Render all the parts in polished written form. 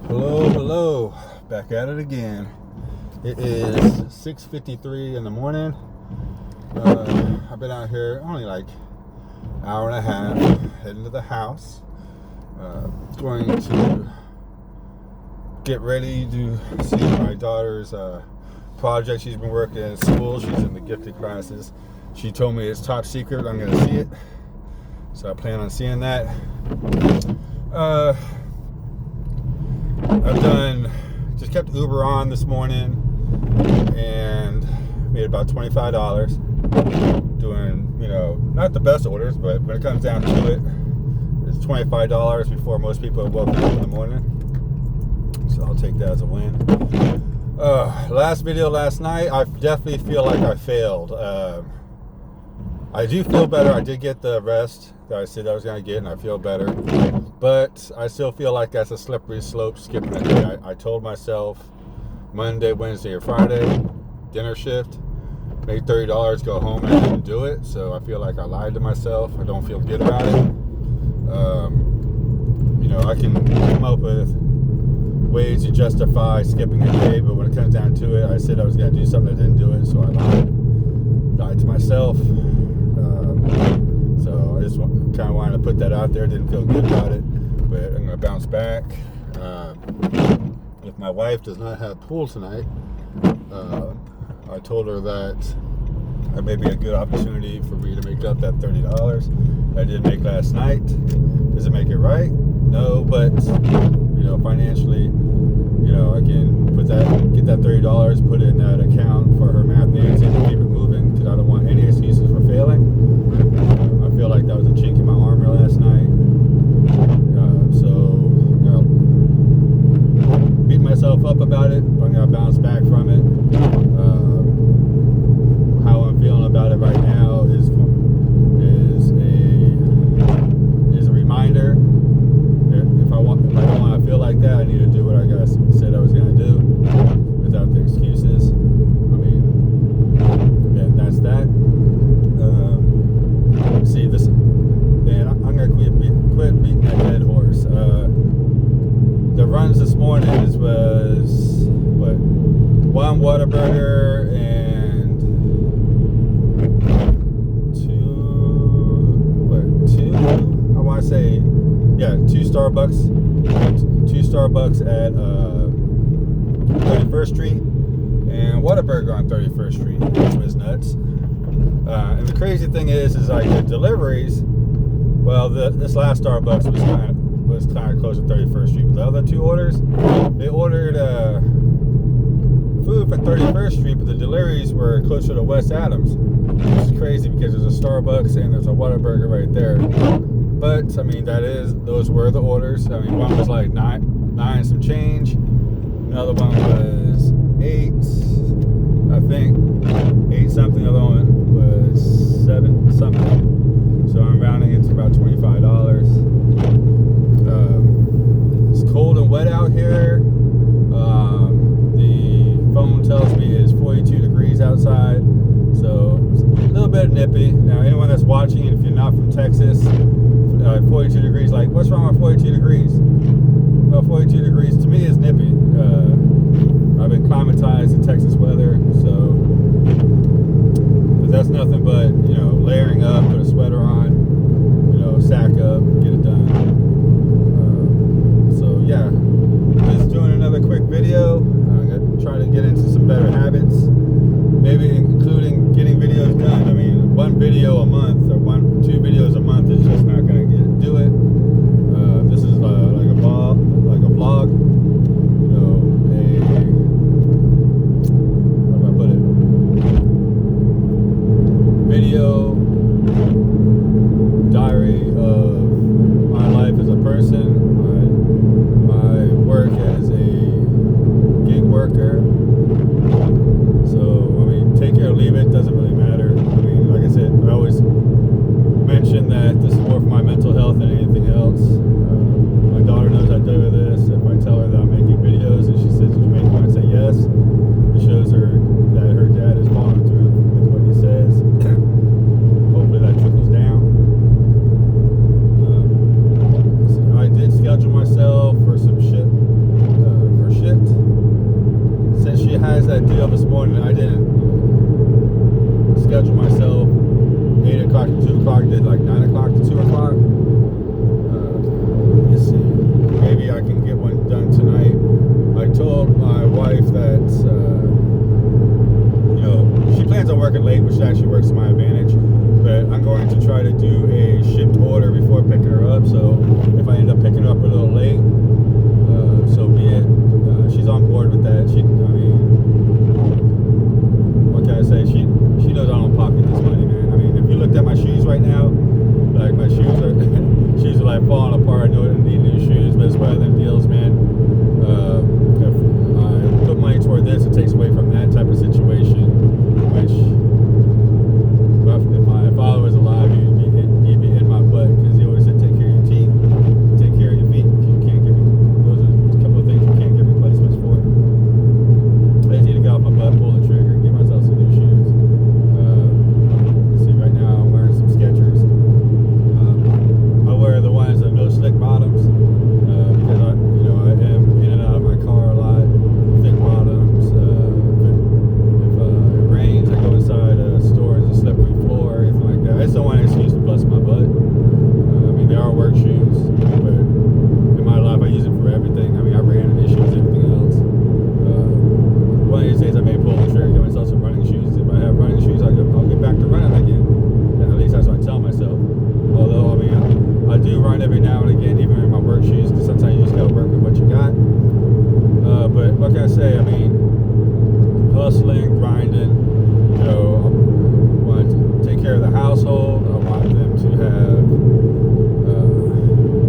Hello, back at it again. It is 6:53 in the morning. I've been out here only like an hour and a half, heading to the house. Going to get ready to see my daughter's project she's been working in school. She's in the gifted classes. She told me it's top secret. I'm going to see it. So I plan on seeing that. I've just kept Uber on this morning and made about $25 doing, not the best orders, but when it comes down to it, it's $25 before most people have woken up in the morning. So I'll take that as a win. Last video last night, I definitely feel like I failed. I do feel better. I did get the rest that I said I was going to get, and I feel better. But I still feel like that's a slippery slope, skipping a day. I told myself Monday, Wednesday, or Friday, dinner shift, make $30, go home, and I didn't do it. So I feel like I lied to myself. I don't feel good about it. I can come up with ways to justify skipping a day, but when it comes down to it, I said I was going to do something, I didn't do it, so I lied to myself. So I just kind of wanted to put that out there. Didn't feel good about it, but I'm going to bounce back. If my wife does not have pool tonight, I told her that it may be a good opportunity for me to make up that $30 I did make last night. Does it make it right? No, but financially, I can get that $30, put it in that account for her math needs, and keep it moving, because I don't want any excuses for failing. I feel like that was a chink in my armor last night. So beat myself up about it. I'm gonna bounce back from it. How I'm feeling about it right now is a reminder. If I don't want to feel like that, I need to do what I said I was going to do without the excuses. That's that. See this, man. I'm going to quit beating that dead horse. The runs this morning was one Whataburger and two. I want to say. Yeah, two Starbucks at 31st Street and Whataburger on 31st Street, which was nuts. And the crazy thing is like the deliveries. Well, this last Starbucks was kind of close to 31st Street, but the other two orders, they ordered food from 31st Street, but the deliveries were closer to West Adams, which is crazy because there's a Starbucks and there's a Whataburger right there. But those were the orders. One was like nine some change. Another one was 8, I think. 8 something. The other one was 7 something. So I'm rounding it to about $25. It's cold and wet out here. The phone tells me it's 42 degrees outside. So it's a little bit nippy. Now, anyone that's watching, if you're not from Texas, 42 degrees, like, what's wrong with 42 degrees? Well, 42 degrees to me is nippy. I've been climatized to Texas weather, but that's nothing but, layering up, put a sweater on, sack up, get it done. Just doing another quick video. I'm going to try to get into some better habits, maybe including getting videos done. One video a month or 2 videos a month is just not going to do it. This is like a say, I mean, hustling, grinding. You know, I want to take care of the household. I want them to have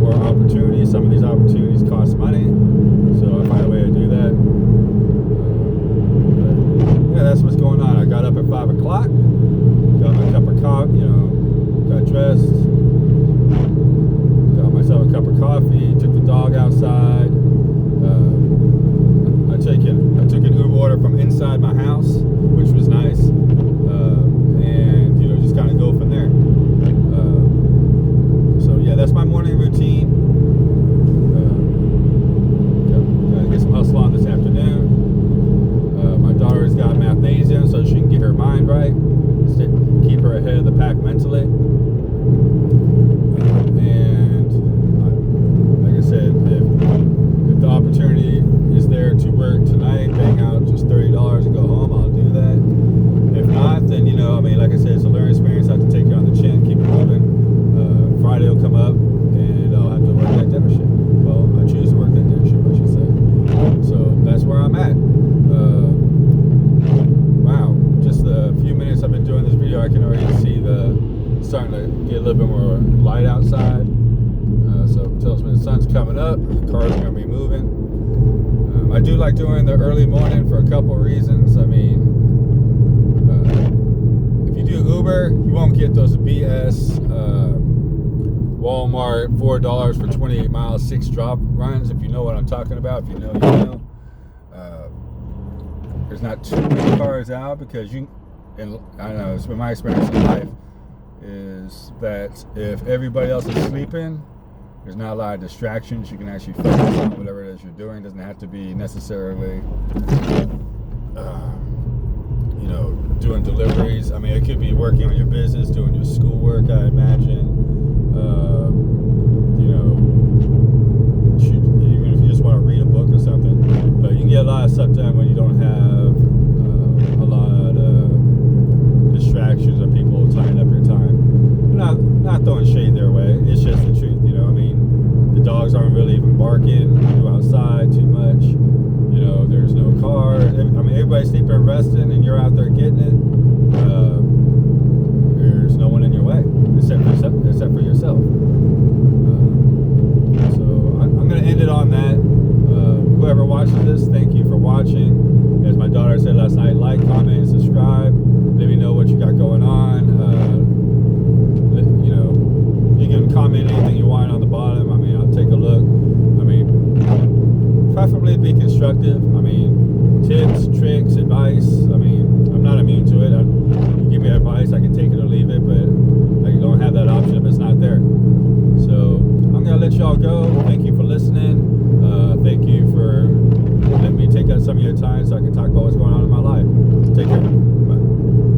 more opportunities. Some of these opportunities cost money, so I find a way to do that. Yeah, that's what's going on. I got up at 5 o'clock, got my cup of coffee, you know, got dressed, got myself a cup of coffee, took the dog outside. I took an Uber order from inside my house, which was nice, and you know, just kind of go from there. So yeah, that's my morning routine. Gotta get some hustle on this afternoon. My daughter's got mathnasium, so she can get her mind right, keep her ahead of the pack mentally. And like I said, if the opportunity is there to work tonight, bang out just $30 and go home, I'll do that. If not, then, you know, I mean, like I said, it's a learning experience. I have to take it on the chin, keep it moving. Friday will come up, and I'll have to work that dinner shift. Well, I choose to work that dinner shift, I should say. So that's where I'm at. Wow, just a few minutes I've been doing this video, I can already see starting to get a little bit more light outside. So it tells me the sun's coming up, cars are going to be moving. I do like doing the early morning for a couple of reasons. I mean, if you do Uber, you won't get those BS Walmart $4 for 28 miles, 6 drop runs. If you know what I'm talking about, if you know, you know. There's not too many cars out because I don't know, it's been my experience in life is that if everybody else is sleeping, there's not a lot of distractions. You can actually focus on whatever it is you're doing. It doesn't have to be necessarily, you know, doing deliveries. I mean, it could be working on your business, doing your schoolwork, I imagine. You know, even if you just want to read a book or something. But you can get a lot of stuff done when you don't have a lot of distractions or people tying up your time. Not throwing shade their way. It's just the truth, you know. I mean, the dogs aren't really even barking. You go outside too much. You know, there's no car. I mean, everybody's sleeping and resting, and you're out there getting it. There's no one in your way except for yourself. So I'm going to end it on that. Whoever watches this, thank you for watching. As my daughter said last night, like, comment, and subscribe. Let me know what you got going on. You know, you can comment anything you want on the bottom. I mean, I'll take a look. I mean, preferably be constructive. I mean, tips, tricks, advice. I mean, I'm not immune to it. You give me advice, I can take it or leave it, but I don't have that option if it's not there. So I'm gonna let y'all go. Thank you for listening. Thank you for letting me take up some of your time so I can talk about what's going on in my life.